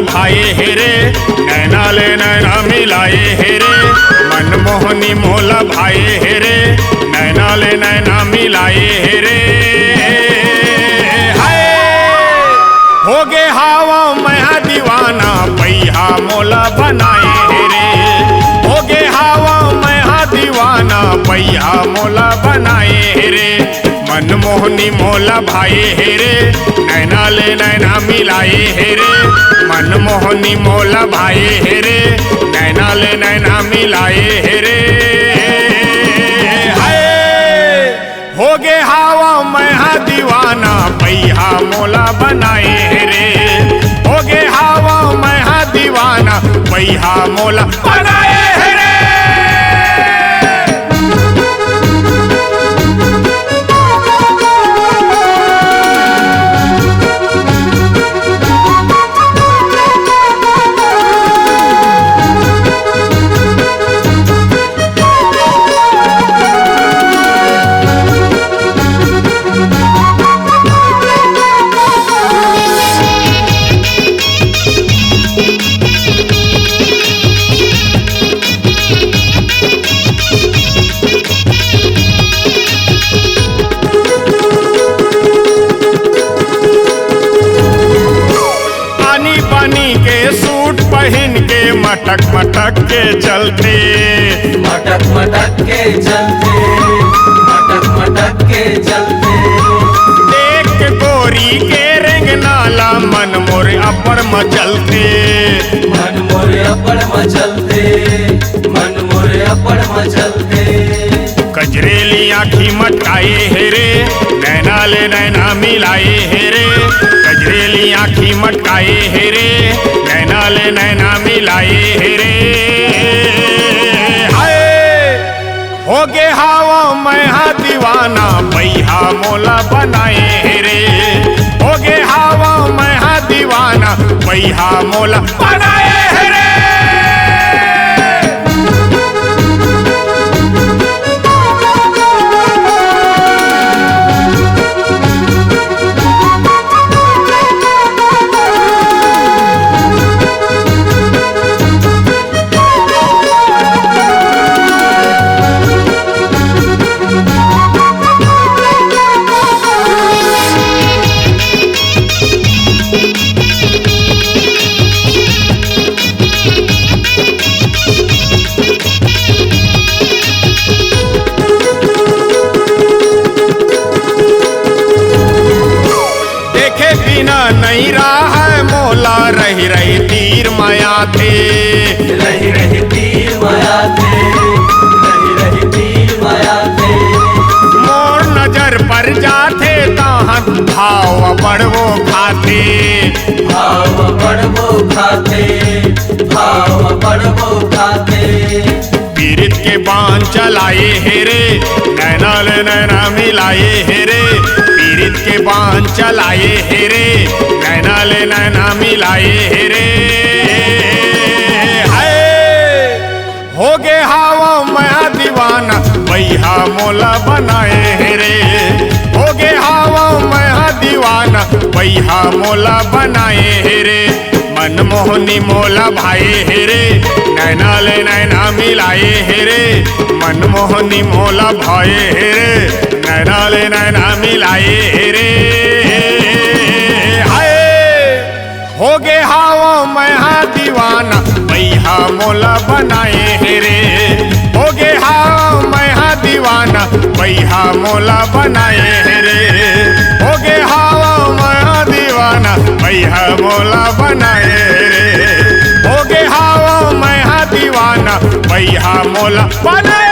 भाए हेरे, नैना ले नैना मिलाए हेरे, मनमोहनी मोला भाए हेरे, नैना ले नैना मिलाए हेरे। हाय हो गे हवा मैं दीवाना, पैहा मोला बनाए हेरे, हो गे हवा मैं दीवाना, पैहा मोला बनाए हेरे, मनमोहनी मोला भाए हेरे, नैना ले नैना मिलाए हेरे, मनमोहनी मोला भाए हेरे, नैना ले नैना मिलाए हेरे। हाय हो गे हवा मैं दीवाना, पैहा मोला बनाए हेरे, हो गे हवा मैं दीवाना, पैहा मोला बनाए हेरे। पहन के मटक मटक के चलते, मटक मटक के चलते, मटक मटक के चलते, देख के गोरी के रंग नाला, मन मोरे अपर मचलते, मन मोरे अपर मचलते, मन मोरे अपर मचलते। कजरेली आँखी मटकाए हेरे, नैना ले नैना मिलाए हेरे, कजरेली आँखी मटकाए हेरे, नैना ले नैना मिलाए हेरे। हाय हो गे हवा मैं दीवाना, पैहा मोला बनाए हेरे, हो गे हवा मैं दीवाना, पैहा मोला बनाए हेरे। नहीं रहा है मोला, रही रही तीर माया थे, रही रही तीर माया थे, रही रही तीर माया थे। मोर नजर पर जाते ताहत, भाव बड़वो खाते, भाव बड़वो खाते, भाव बड़वो खाते। पीरित के बाण चलाए हेरे, नैना ले नैना मिलाए हेरे, पीरित के बाण चलाए हेरे, नैना ले नैना मिलाए हेरे। हाय हो गे हवा मैं दीवाना, पैहा मोला बनाए हेरे, हो गे हवा मैं दीवाना, पैहा मोला बनाए हेरे, मनमोहनी मोला भाए हेरे, नैना ले नैना मिलाए हेरे, मनमोहनी मोला भाए हेरे, नैना ले नैना मिलाए हेरे। हाय हो गे हवा मैं दीवाना, पैहा मोला बनाए हेरे, हो गे हवा मैं दीवाना, पैहा मोला बनाए हेरे, हो गे हवा मैं दीवाना, पैहा मोला बनाए हेरे, हो गे हवा मैं दीवाना, पैहा मोला बनाए।